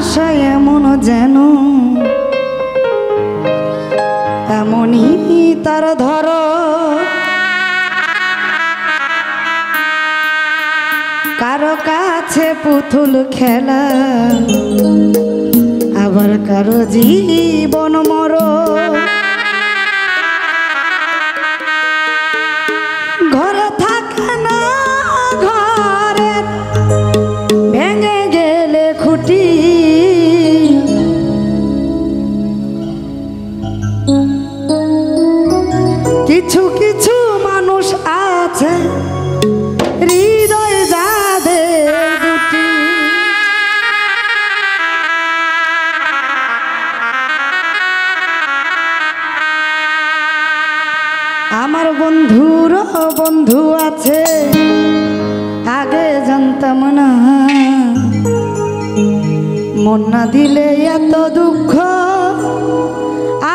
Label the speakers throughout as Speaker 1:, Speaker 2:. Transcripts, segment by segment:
Speaker 1: ভালোবাসা এমন যেন এমনই তার ধর কারো কাছে পুতুল খেলা আবার কারো জীবন মরণ ঘরে থাকে না ঘরের ভেঙে গেলে খুঁটি কিছু কিছু মানুষ আছে হৃদয় যাদের দুটি আমার বন্ধুর বন্ধু আছে আগে জানতাম না মন না দিলে এত দুঃখ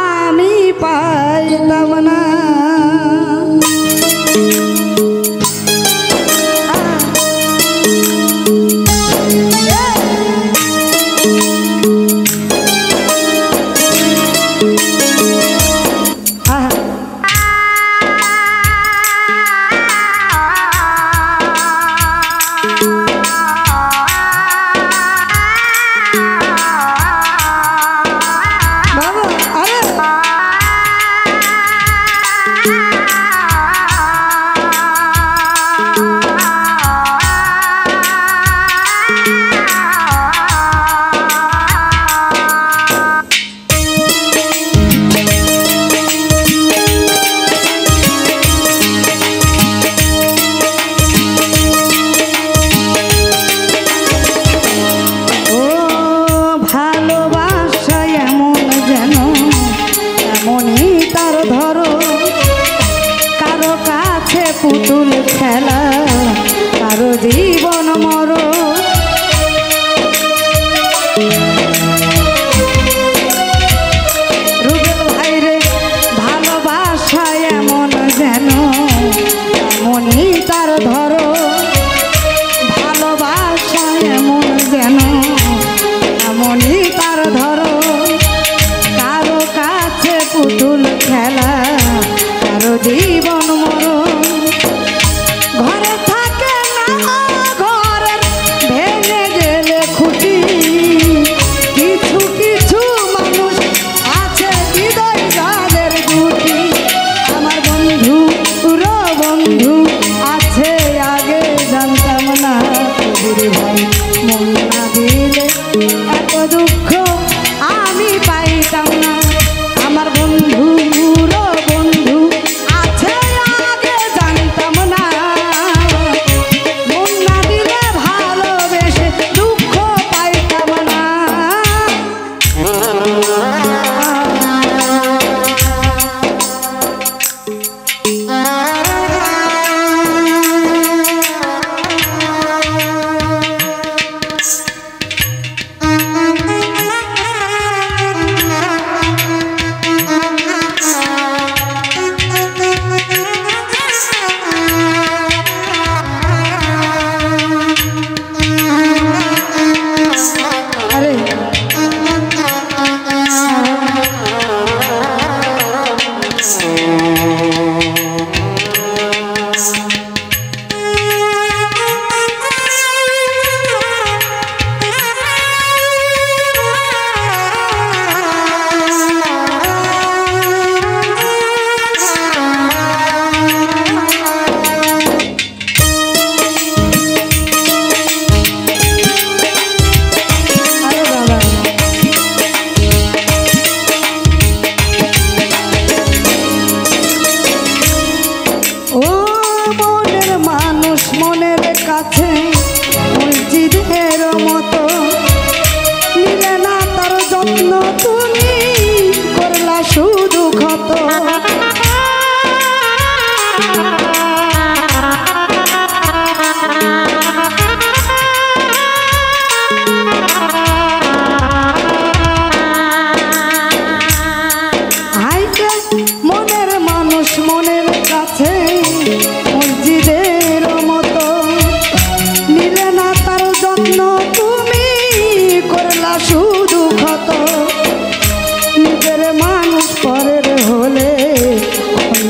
Speaker 1: আমি পাইতাম না পুতুল খেলা কারো জীবন মরণ রুবেল ভাইরে ভালোবাসা এমন যেন এমনই তার ধরো ভালোবাসা এমন যেন এমনই তার ধরো কারো কাছে পুতুল খেলা কারো জীবন মরণ ঘরে থাকে না ঘরের ভেঙে গেলে খুঁটি কিছু কিছু মানুষ আছে হৃদয় যাদের দুটি আমার বন্ধু পুরো বন্ধু আছে আগে জানতাম না ভাই মন না দিলে এত দুঃখ আমি পাইতাম না আমার বন্ধু পুরো বন্ধু আছে আগে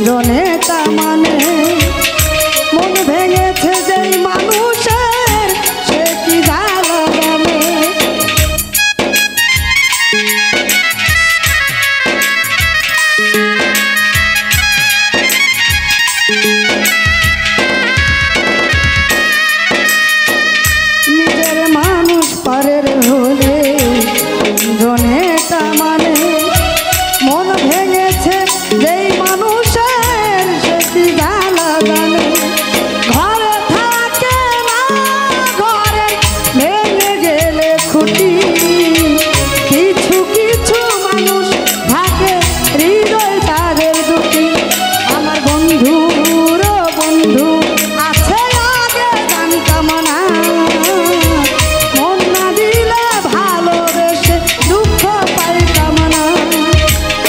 Speaker 1: জনে তা মানে মন ভেঙেছে যেই মানুষের সে কি জ্বালা জানে। নিজের মানুষ পরের হলে জনে তা মানে মন ভেঙেছে যেই মানুষের সে কি জ্বালা জানে। ঘরে থাকে না ঘরে ভেঙে গেলে খুঁটি, কিছু কিছু মানুষ থাকে হৃদয় তাদের দুটি। আমার বন্ধুর বন্ধু আছে আগে জানতাম না, মন না দিলে ভালোবেসে দুঃখ পাইতাম না।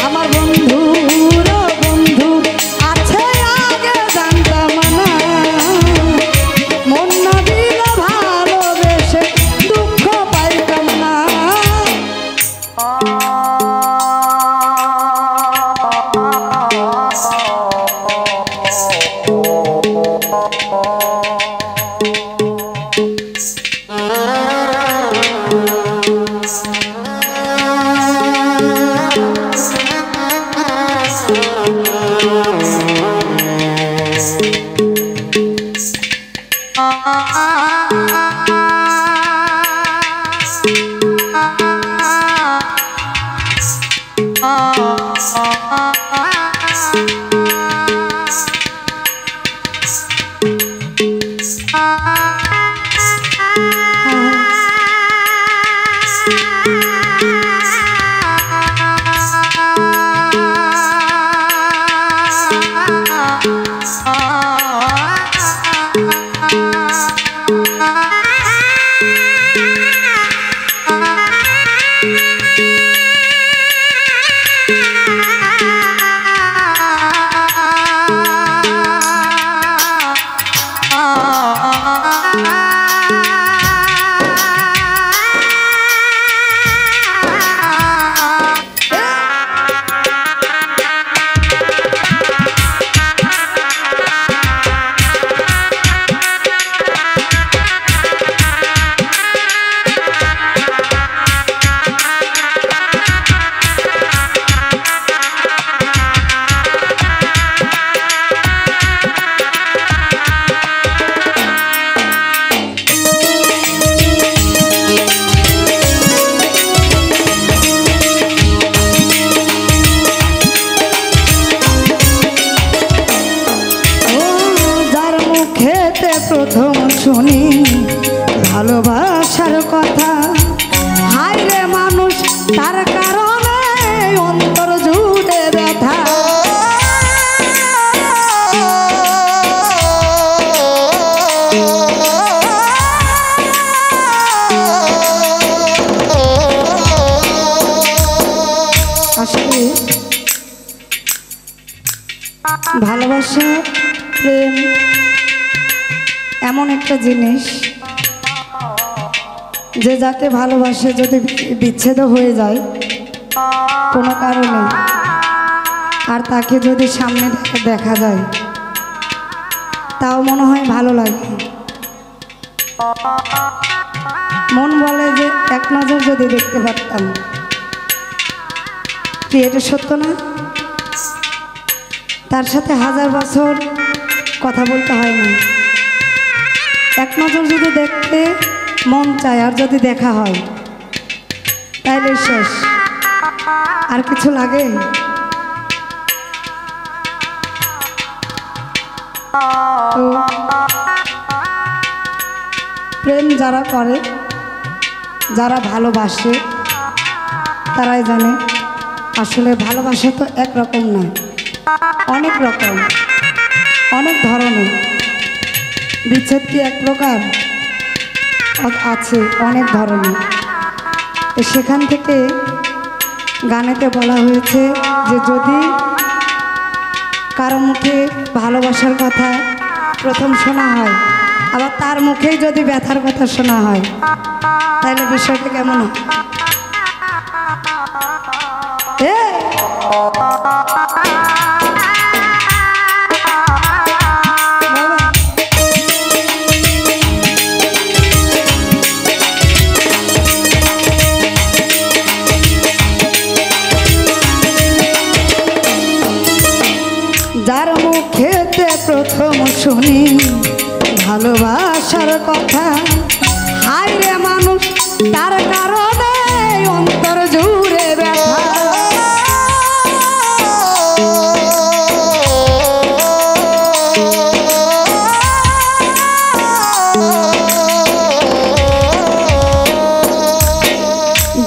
Speaker 1: আমার বন্ধুর বন্ধু আছে আগে জানতাম না, মন না দিলে ভালোবেসে দুঃখ পাইতাম না। প্রথম শুনি ভালোবাসার কথা, হায় রে মানুষ তার কারণে অন্তর জুড়ে ব্যথা। আসলে ভালোবাসা প্রেম এমন একটা জিনিস যে যাকে ভালোবাসে যদি বিচ্ছেদ হয়ে যায় কোনো কারণে, আর তাকে যদি সামনে দেখা যায় তাও মনে হয় ভালো লাগে। মন বলে যে এক নজর যদি দেখতে পারতাম। কি এটা সত্য না? তার সাথে 1000 বছর কথা বলতে হয় না, এক নজর যদি দেখতে মন চায় আর যদি দেখা হয় তাইলে শেষ, আর কিছু লাগে? তো প্রেম যারা করে, যারা ভালোবাসে তারাই জানে আসলে ভালোবাসা তো একরকম নয়, অনেক রকম, অনেক ধরনের। বিচ্ছেদ কি এক প্রকার? আছে অনেক ধরনের। সেখান থেকে গানেতে বলা হয়েছে যে যদি কারো মুখে ভালোবাসার কথা প্রথম শোনা হয়, আবার তার মুখেই যদি ব্যথার কথা শোনা হয়, তাহলে বিষয়টা কেমন হয়? মুখেতে প্রথম শুনি ভালোবাসার কথা, হায় রে মানুষ তার কারণে অন্তর জুড়ে ব্যথা।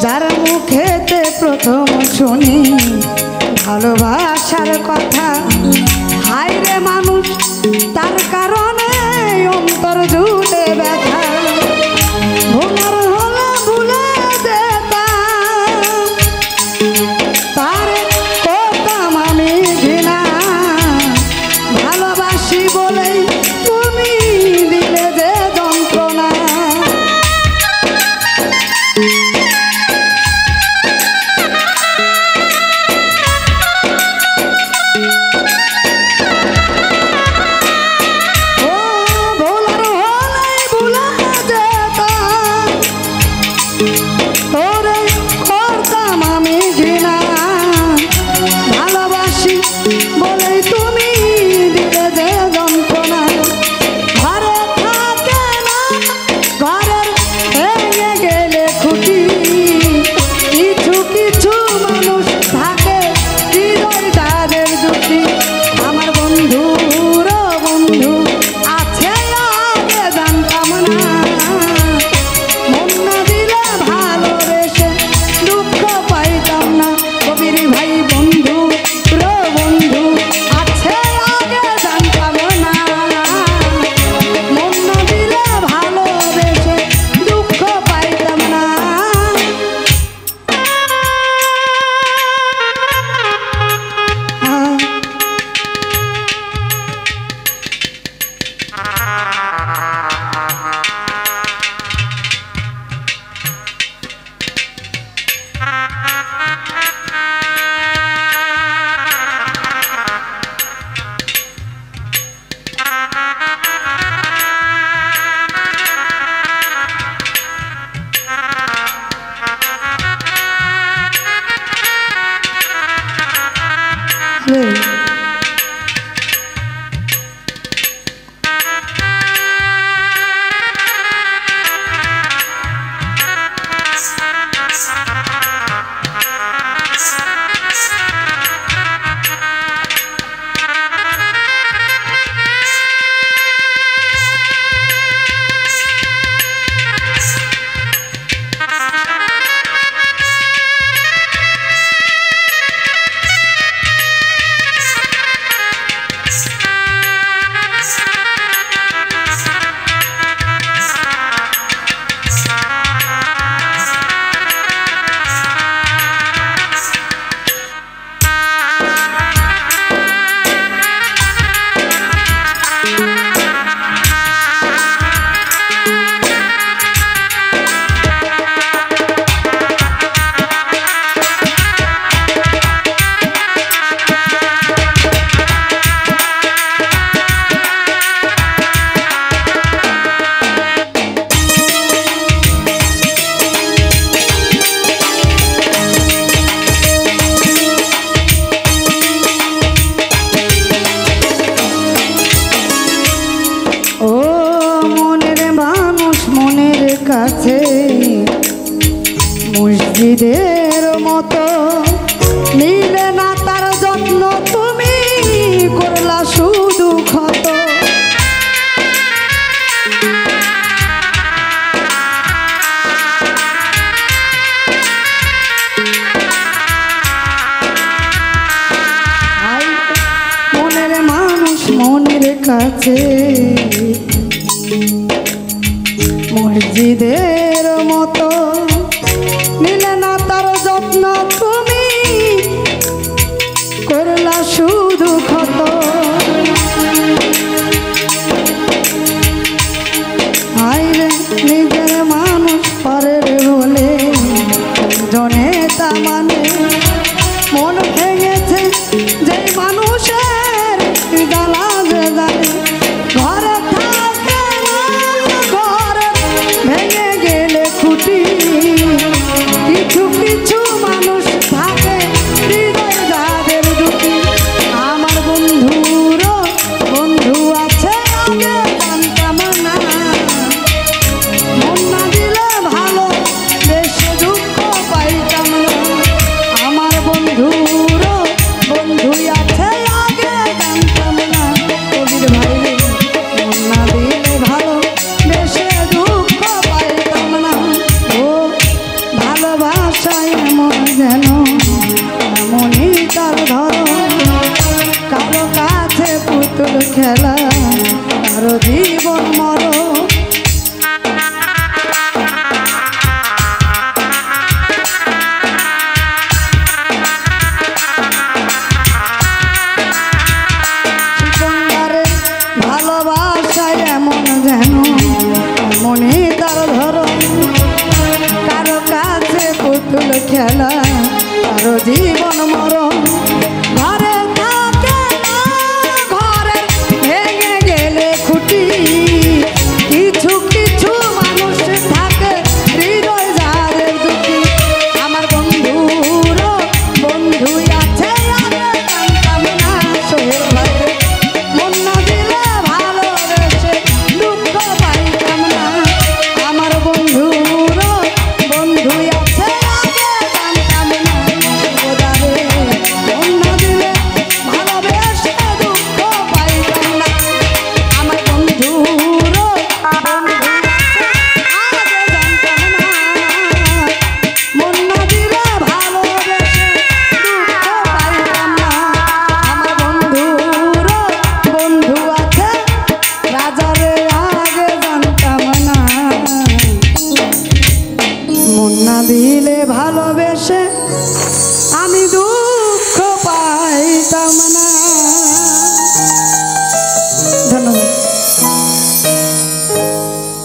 Speaker 1: যার মুখেতে প্রথম শুনি ভালোবাসার কথা, হায় রে মানুষ তার কারণে অন্তর জুড়ে ব্যথা। ভুলার হলে ভুলে যেতাম, তারে করতাম আমি ঘৃণা, ভালোবাসি বলেই তুমি দিলে যে যন্ত্রণা। কাছে মসজিদের মতো নিলে না তার যত্ন, তুমি করলা শুধু ক্ষত। মনের মানুষ মনের কাছে মসজিদের মতো নিলে না তার যত্ন, তুমি করলা শুধু ক্ষত। আইরে নিজের মানুষ পরের বলে জনে তা মানে, মন ভেঙেছে যে মানুষের গালা যে জানে। ঘরে থাকে না, ঘরে ভেঙে গেলে খুঁটি খেলা কারো জীবন মরণ। ভালোবাসায় এমন যেন মনে তার ধরন, কারো কাছে পুতুল খেলা কারো জীবন মরণ। ঘরে থাকে না ঘরে ভেঙে গেলে খুঁটি, কিছু কিছু মানুষ থাকে হৃদয় যাদের দুটি। আমার বন্ধুর বন্ধু আছে আগে জানতাম না সোহেল ভাই, মন না দিলে ভালোবেসে দুঃখ পাইতাম না। আমার বন্ধুর বন্ধু আছে আগে জানতাম না বোঝাবে, মন না দিলে ভালোবেসে দুঃখ পাইতাম না। আমার বন্ধুর বন্ধু আছে আগে জানতাম না, মন না দিলে ভালোবেসে দুঃখ পাইতাম না। আমার বন্ধুর বন্ধু আছে রাজারে আগে জানতাম না, মন না দিলে ভালোবেসে